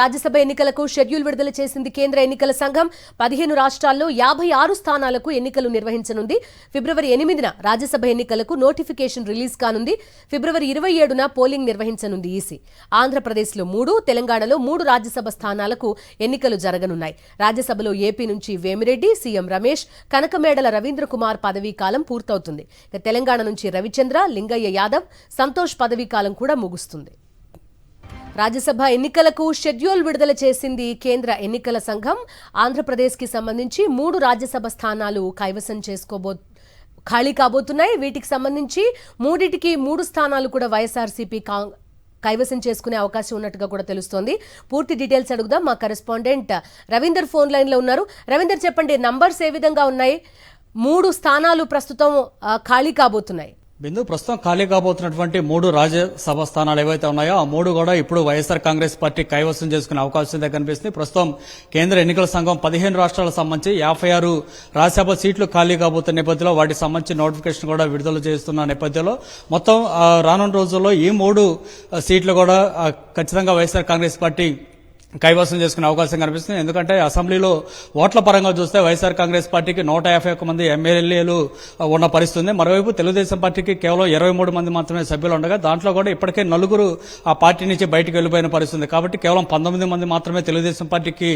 రాజ్యసభ ఎన్నికలకు షెడ్యూల్ విడుదల చేసింది కేంద్ర ఎన్నికల సంఘం. 15 రాష్ట్రాల్లో 56 స్థానాలకు ఎన్నికలు నిర్వహించనుంది. ఫిబ్రవరి 8న రాజ్యసభ ఎన్నికలకు నోటిఫికేషన్ రిలీజ్ కానుంది. ఫిబ్రవరి 27న పోలింగ్ నిర్వహించనుంది ఈసీ. ఆంధ్రప్రదేశ్లో 3, తెలంగాణలో 3 రాజ్యసభ స్థానాలకు ఎన్నికలు జరగనున్నాయి. రాజ్యసభలో ఏపీ నుంచి వేమిరెడ్డి, సీఎం రమేష్, కనకమేడల రవీంద్ర కుమార్ పదవీకాలం పూర్తవుతుంది. తెలంగాణ నుంచి రవిచంద్ర, లింగయ్య యాదవ్, సంతోష్ పదవీకాలం కూడా ముగుస్తుంది. రాజ్యసభ ఎన్నికలకు షెడ్యూల్ విడుదల చేసింది కేంద్ర ఎన్నికల సంఘం. ఆంధ్రప్రదేశ్కి సంబంధించి 3 రాజ్యసభ స్థానాలు కైవసం ఖాళీ కాబోతున్నాయి. వీటికి సంబంధించి 3 స్థానాలు కూడా వైఎస్ఆర్సీపీ కైవసం చేసుకునే అవకాశం ఉన్నట్టుగా కూడా తెలుస్తోంది. పూర్తి డీటెయిల్స్ అడుగుదాం. మా కరెస్పాండెంట్ రవీందర్ ఫోన్ లైన్ లో ఉన్నారు. రవీందర్, చెప్పండి, నంబర్స్ ఏ విధంగా ఉన్నాయి? 3 స్థానాలు ప్రస్తుతం ఖాళీ కాబోతున్నాయి. బిందు, ప్రస్తుతం ఖాళీ కాబోతున్నటువంటి 3 రాజ్యసభ స్థానాలు ఏవైతే ఉన్నాయో ఆ 3 కూడా ఇప్పుడు వైఎస్ఆర్ కాంగ్రెస్ పార్టీ కైవసం చేసుకునే అవకాశం కనిపిస్తుంది. ప్రస్తుతం కేంద్ర ఎన్నికల సంఘం 15 రాష్ట్రాలకు సంబంధించి 56 రాజ్యసభ సీట్లు ఖాళీ కాబోతున్న నేపథ్యంలో వాటికి సంబంధించి నోటిఫికేషన్ కూడా విడుదల చేస్తున్న నేపథ్యంలో మొత్తం రానున్న రోజుల్లో ఈ 3 సీట్లు కూడా ఖచ్చితంగా వైఎస్ఆర్ కాంగ్రెస్ పార్టీ కైవసం చేసుకునే అవకాశం కనిపిస్తుంది. ఎందుకంటే అసెంబ్లీలో ఓట్ల పరంగా చూస్తే వైఎస్ఆర్ కాంగ్రెస్ పార్టీకి 151 మంది ఎమ్మెల్యేలు ఉన్న పరిస్థితి ఉంది. మరోవైపు తెలుగుదేశం పార్టీకి కేవలం 23 మంది మాత్రమే సభ్యులు ఉండగా దాంట్లో కూడా ఇప్పటికే 4 ఆ పార్టీ నుంచి బయటకు వెళ్లిపోయిన పరిస్థితి. కాబట్టి కేవలం 19 మంది మాత్రమే తెలుగుదేశం పార్టీకి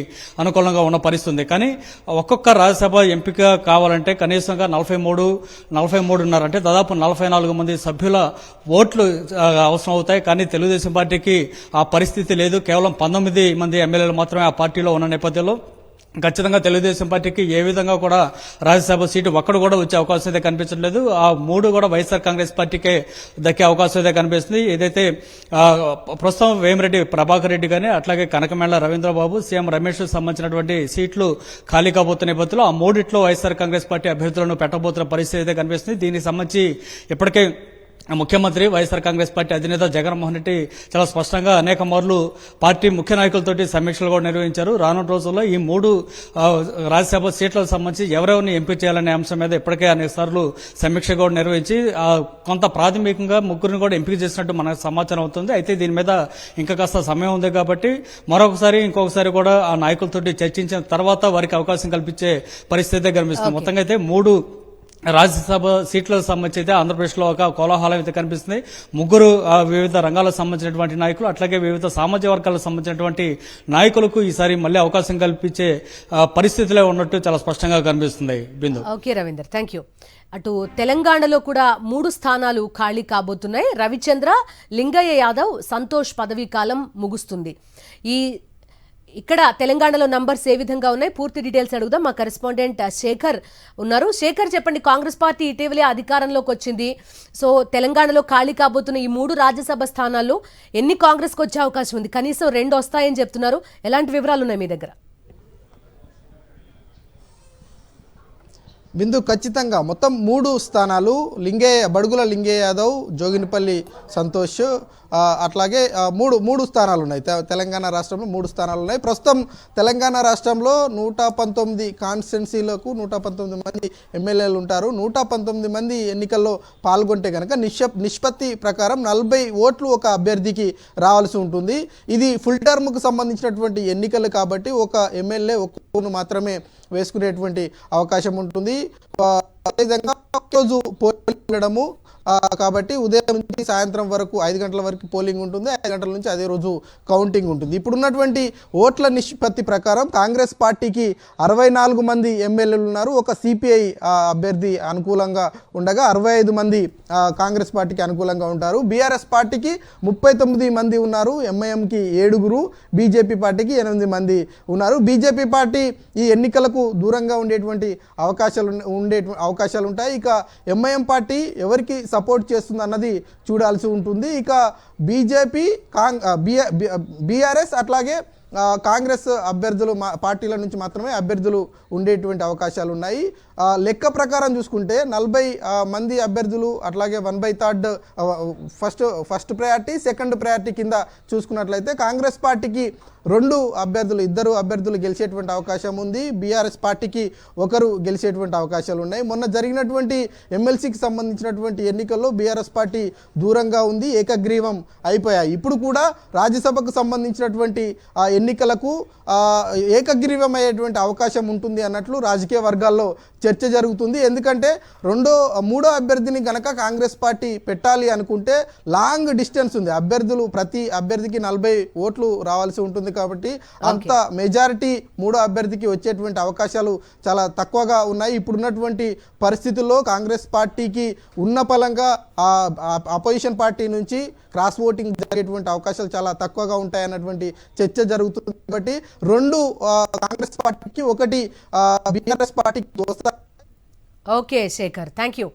అనుకూలంగా ఉన్న పరిస్థితి. కానీ ఒక్కొక్క రాజ్యసభ ఎంపిక కావాలంటే కనీసంగా 43 అంటే దాదాపు 44 మంది సభ్యుల ఓట్లు అవసరం అవుతాయి. కానీ తెలుగుదేశం పార్టీకి ఆ పరిస్థితి లేదు. కేవలం 19 మంది ఎమ్మెల్యేలు మాత్రమే ఆ పార్టీలో ఉన్న నేపథ్యంలో ఖచ్చితంగా తెలుగుదేశం పార్టీకి ఏ విధంగా కూడా రాజ్యసభ సీటు ఒక్కడు కూడా వచ్చే అవకాశం అయితే కనిపించట్లేదు. ఆ 3 కూడా వైఎస్ఆర్ కాంగ్రెస్ పార్టీకే దక్కే అవకాశం అయితే కనిపిస్తుంది. ఏదైతే ప్రస్తుతం వేమిరెడ్డి ప్రభాకర్ రెడ్డి కానీ అట్లాగే కనకమేళ్ల రవీంద్రబాబు, సీఎం రమేష్ సంబంధించినటువంటి సీట్లు ఖాళీ కాబోతున్న నేపథ్యంలో ఆ 3 వైఎస్ఆర్ కాంగ్రెస్ పార్టీ అభ్యర్థులను పెట్టబోతున్న పరిస్థితి అయితే కనిపిస్తుంది. దీనికి సంబంధించి ఇప్పటికే ముఖ్యమంత్రి వైఎస్ఆర్ కాంగ్రెస్ పార్టీ అధినేత జగన్మోహన్ రెడ్డి చాలా స్పష్టంగా అనేక మార్లు పార్టీ ముఖ్య నాయకులతోటి సమీక్షలు కూడా నిర్వహించారు. రానున్న రోజుల్లో ఈ 3 రాజ్యసభ సీట్లకు సంబంధించి ఎవరెవరిని ఎంపిక చేయాలనే అంశం మీద ఇప్పటికే అనేక సార్లు సమీక్ష కూడా నిర్వహించి కొంత ప్రాథమికంగా 3 కూడా ఎంపిక చేసినట్టు మనకు సమాచారం అవుతుంది. అయితే దీని మీద ఇంకా కాస్త సమయం ఉంది కాబట్టి ఇంకొకసారి కూడా ఆ నాయకులతోటి చర్చించిన తర్వాత వారికి అవకాశం కల్పించే పరిస్థితి కనిపిస్తుంది. మొత్తంగా అయితే 3 రాజ్యసభ సీట్లకు సంబంధించి అయితే ఆంధ్రప్రదేశ్లో ఒక కోలాహలం అయితే కనిపిస్తుంది. 3 వివిధ రంగాలకు సంబంధించినటువంటి నాయకులు అట్లాగే వివిధ సామాజిక వర్గాలకు సంబంధించినటువంటి నాయకులకు ఈసారి మళ్లీ అవకాశం కల్పించే పరిస్థితిలో ఉన్నట్టు చాలా స్పష్టంగా కనిపిస్తుంది. Bindu. Okay Ravinder, thank you. అటు తెలంగాణలో కూడా 3 స్థానాలు ఖాళీ కాబోతున్నాయి. రవిచంద్ర, లింగయ్య యాదవ్, సంతోష్ పదవీ కాలం ముగుస్తుంది. ఇక్కడ తెలంగాణలో నంబర్స్ ఏ విధంగా ఉన్నాయి? పూర్తి డీటెయిల్స్ అడుగుదాం. మా కరెస్పాండెంట్ శేఖర్ ఉన్నారు. శేఖర్, చెప్పండి, కాంగ్రెస్ పార్టీ ఇటీవలే అధికారంలోకి వచ్చింది. సో తెలంగాణలో ఖాళీ కాబోతున్న ఈ 3 రాజ్యసభ స్థానాల్లో ఎన్ని కాంగ్రెస్కి వచ్చే అవకాశం ఉంది? కనీసం 2 వస్తాయని చెప్తున్నారు. ఎలాంటి వివరాలు ఉన్నాయి మీ దగ్గర? బిందు, ఖచ్చితంగా మొత్తం 3 స్థానాలు బడుగుల లింగయ్య యాదవ్, జోగినిపల్లి సంతోష్, అట్లాగే 3 స్థానాలు ఉన్నాయి. తెలంగాణ రాష్ట్రంలో 3 స్థానాలు ఉన్నాయి. ప్రస్తుతం తెలంగాణ రాష్ట్రంలో 119 కాన్స్టిట్యున్సీలకు 119 మంది ఎమ్మెల్యేలు ఉంటారు. 119 మంది ఎన్నికల్లో పాల్గొంటే కనుక నిష్పత్తి ప్రకారం 40 ఓట్లు ఒక అభ్యర్థికి రావాల్సి ఉంటుంది. ఇది ఫుల్ టర్మ్కు సంబంధించినటువంటి ఎన్నికలు కాబట్టి ఒక ఎమ్మెల్యే ఒక్క మాత్రమే వేసుకునేటువంటి అవకాశం ఉంటుంది. అదేవిధంగా రోజు పోలింగ్ వెళ్ళడము కాబట్టి ఉదయం నుంచి సాయంత్రం వరకు 5 గంటల వరకు పోలింగ్ ఉంటుంది. 5 గంటల నుంచి అదే రోజు కౌంటింగ్ ఉంటుంది. ఇప్పుడున్నటువంటి ఓట్ల నిష్పత్తి ప్రకారం కాంగ్రెస్ పార్టీకి 64 మంది ఎమ్మెల్యేలు ఉన్నారు. ఒక సిపిఐ అభ్యర్థి అనుకూలంగా ఉండగా 65 మంది కాంగ్రెస్ పార్టీకి అనుకూలంగా ఉంటారు. బీఆర్ఎస్ పార్టీకి 39 మంది ఉన్నారు. ఎంఐఎంకి 7, బీజేపీ పార్టీకి 8 మంది ఉన్నారు. బీజేపీ పార్టీ ఈ ఎన్నికలకు దూరంగా ఉండేటువంటి అవకాశాలు ఉంటాయి. ఇక ఎంఐఎం పార్టీ ఎవరికి సపోర్ట్ చేస్తుంది అన్నది చూడాల్సి ఉంటుంది. ఇక బీజేపీ, బీఆర్ఎస్ అట్లాగే కాంగ్రెస్ అభ్యర్థులు పార్టీల నుంచి మాత్రమే అభ్యర్థులు ఉండేటువంటి అవకాశాలు ఉన్నాయి. లెక్క ప్రకారం చూసుకుంటే 40 మంది అభ్యర్థులు అట్లాగే 1/3 ఫస్ట్ ప్రయారిటీ, సెకండ్ ప్రయారిటీ కింద చూసుకున్నట్లయితే కాంగ్రెస్ పార్టీకి ఇద్దరు అభ్యర్థులు గెలిచేటువంటి అవకాశం ఉంది. బీఆర్ఎస్ పార్టీకి ఒకరు గెలిచేటువంటి అవకాశాలు ఉన్నాయి. మొన్న జరిగినటువంటి ఎమ్మెల్సీకి సంబంధించినటువంటి ఎన్నికల్లో బీఆర్ఎస్ పార్టీ దూరంగా ఉంది, ఏకగ్రీవం అయిపోయాయి. ఇప్పుడు కూడా రాజ్యసభకు సంబంధించినటువంటి ఎన్నికలకు ఏకగ్రీవం అయ్యేటువంటి అవకాశం ఉంటుంది అన్నట్లు రాజకీయ వర్గాల్లో చర్చ జరుగుతుంది. ఎందుకంటే మూడో అభ్యర్థిని గనక కాంగ్రెస్ పార్టీ పెట్టాలి అనుకుంటే లాంగ్ డిస్టెన్స్ ఉంది. ప్రతి అభ్యర్థికి 40 ఓట్లు రావాల్సి ఉంటుంది. కాబట్టి అంత మెజారిటీ మూడో అభ్యర్థికి వచ్చేటువంటి అవకాశాలు చాలా తక్కువగా ఉన్నాయి. ఇప్పుడున్నటువంటి పరిస్థితుల్లో కాంగ్రెస్ పార్టీకి ఉన్న పలంగా అపోజిషన్ పార్టీ నుంచి క్రాస్ ఓటింగ్ జరిగేటువంటి అవకాశాలు చాలా తక్కువగా ఉంటాయన్నటువంటి చర్చ జరుగుతుంది. కాబట్టి 2 కాంగ్రెస్ పార్టీకి, 1 బీఆర్ఎస్ పార్టీకి. Okay Shekhar, thank you.